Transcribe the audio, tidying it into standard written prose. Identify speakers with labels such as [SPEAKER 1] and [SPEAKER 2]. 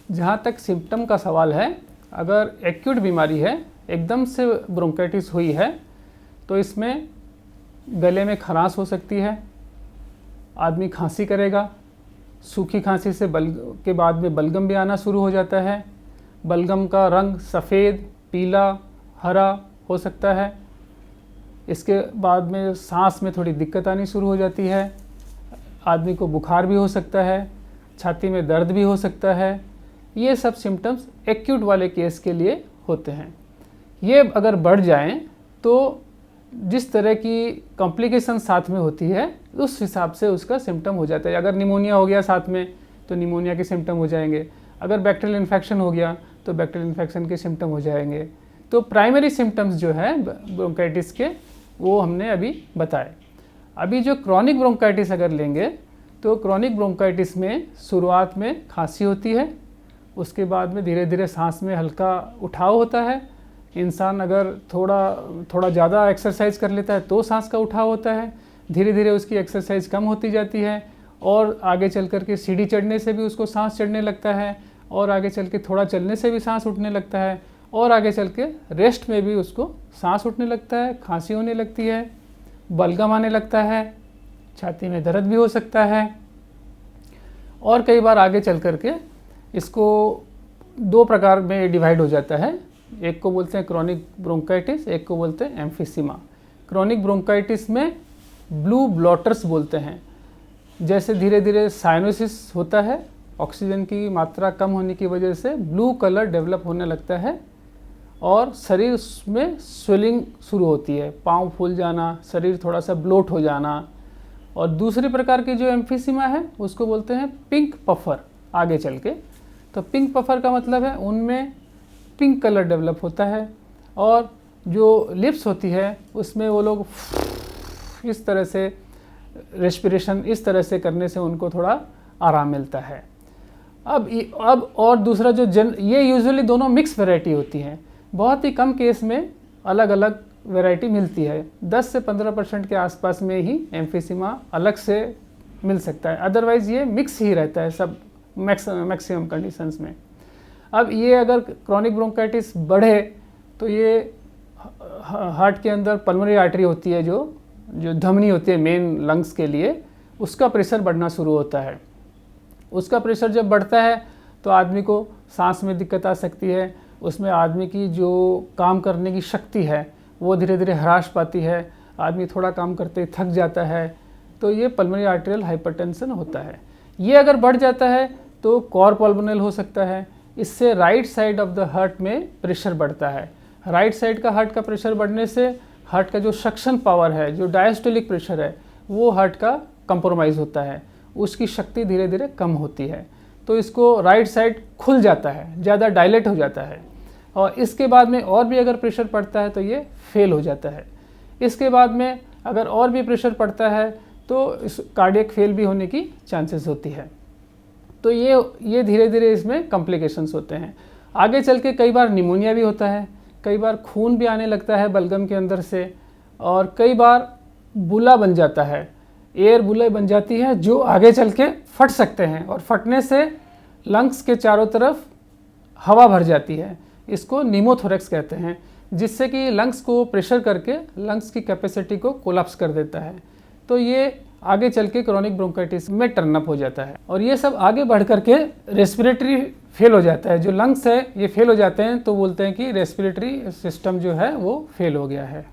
[SPEAKER 1] जहाँ तक सिम्टम का सवाल है, अगर एक्यूट बीमारी है, एकदम से ब्रोंकाइटिस हुई है, तो इसमें गले में खराश हो सकती है, आदमी खांसी करेगा, सूखी खांसी से के बाद में बलगम भी आना शुरू हो जाता है। बलगम का रंग सफ़ेद, पीला, हरा हो सकता है। इसके बाद में सांस में थोड़ी दिक्कत आनी शुरू हो जाती है, आदमी को बुखार भी हो सकता है, छाती में दर्द भी हो सकता है। ये सब सिम्टम्स एक्यूट वाले केस के लिए होते हैं। ये अगर बढ़ जाएं तो जिस तरह की कॉम्प्लिकेशन साथ में होती है उस हिसाब से उसका सिम्टम हो जाता है। अगर निमोनिया हो गया साथ में तो निमोनिया के सिम्टम हो जाएंगे, अगर बैक्टीरियल इन्फेक्शन हो गया तो बैक्टीरियल इन्फेक्शन के सिम्टम हो जाएंगे। तो प्राइमरी सिम्टम्स जो है ब्रोंकाइटिस के वो हमने अभी बताए। अभी जो क्रॉनिक ब्रोंकाइटिस अगर लेंगे तो क्रॉनिक ब्रोंकाइटिस में शुरुआत में खांसी होती है, उसके बाद में धीरे धीरे सांस में हल्का उठाव होता है। इंसान अगर थोड़ा ज़्यादा एक्सरसाइज कर लेता है तो सांस का उठाव होता है, धीरे धीरे उसकी एक्सरसाइज कम होती जाती है और आगे चल कर के सीढ़ी चढ़ने से भी उसको सांस चढ़ने लगता है, और आगे चल के थोड़ा चलने से भी सांस उठने लगता है, और आगे चल के रेस्ट में भी उसको सांस उठने लगता है, खांसी होने लगती है, बलगम आने लगता है, छाती में दर्द भी हो सकता है। और कई बार आगे चल कर के इसको दो प्रकार में डिवाइड हो जाता है। एक को बोलते हैं क्रॉनिक ब्रोंकाइटिस, एक को बोलते हैं एम्फिसीमा। क्रॉनिक ब्रोंकाइटिस में ब्लू ब्लॉटर्स बोलते हैं। जैसे धीरे धीरे साइनोसिस होता है, ऑक्सीजन की मात्रा कम होने की वजह से ब्लू कलर डेवलप होने लगता है और शरीर में स्वेलिंग शुरू होती है, पाँव फूल जाना, शरीर थोड़ा सा ब्लोट हो जाना। और दूसरी प्रकार की जो एम्फिसीमा है उसको बोलते हैं पिंक पफर आगे चल के। तो पिंक पफर का मतलब है उनमें पिंक कलर डेवलप होता है और जो लिप्स होती है उसमें वो लोग इस तरह से रेस्पिरेशन इस तरह से करने से उनको थोड़ा आराम मिलता है। अब और दूसरा जो ये यूजुअली दोनों मिक्स वैरायटी होती हैं, बहुत ही कम केस में अलग अलग वैरायटी मिलती है। 10 से 15% के आसपास में ही एम्फिसीमा अलग से मिल सकता है, अदरवाइज़ ये मिक्स ही रहता है सब मैक्सिमम कंडीशंस में। अब ये अगर क्रॉनिक ब्रोंकाइटिस बढ़े तो ये हार्ट के अंदर पल्मोनरी आर्टरी होती है, जो धमनी होती है मेन लंग्स के लिए, उसका प्रेशर बढ़ना शुरू होता है। उसका प्रेशर जब बढ़ता है तो आदमी को सांस में दिक्कत आ सकती है, उसमें आदमी की जो काम करने की शक्ति है वो धीरे धीरे ह्रास पाती है, आदमी थोड़ा काम करते ही थक जाता है। तो ये पल्मोनरी आर्टेरियल हाइपरटेंशन होता है। ये अगर बढ़ जाता है तो कॉर पल्मोनल हो सकता है। इससे right side of the heart में प्रेशर बढ़ता है। राइट साइड का हार्ट का प्रेशर बढ़ने से हार्ट का जो सक्शन पावर है, जो डायस्टोलिक प्रेशर है, वो हार्ट का कंप्रोमाइज़ होता है, उसकी शक्ति धीरे धीरे कम होती है। तो इसको राइट साइड खुल जाता है, ज़्यादा डायलेट हो जाता है, और इसके बाद में और भी अगर प्रेशर पड़ता है तो ये फेल हो जाता है। इसके बाद में अगर और भी प्रेशर पड़ता है तो इस कार्डियक फेल भी होने की चांसेस होती है। तो ये धीरे धीरे इसमें कॉम्प्लिकेशंस होते हैं। आगे चल के कई बार निमोनिया भी होता है, कई बार खून भी आने लगता है बलगम के अंदर से, और कई बार बुला बन जाता है, एयर बुला बन जाती है जो आगे चल के फट सकते हैं, और फटने से लंग्स के चारों तरफ हवा भर जाती है। इसको न्यूमोथोरेक्स कहते हैं, जिससे कि लंग्स को प्रेशर करके लंग्स की कैपेसिटी को कोलैप्स कर देता है। तो ये आगे चल के क्रॉनिक ब्रोंकाइटिस में टर्न अप हो जाता है, और ये सब आगे बढ़ करके रेस्पिरेटरी फेल हो जाता है। जो लंग्स है ये फेल हो जाते हैं तो बोलते हैं कि रेस्पिरेटरी सिस्टम जो है वो फेल हो गया है।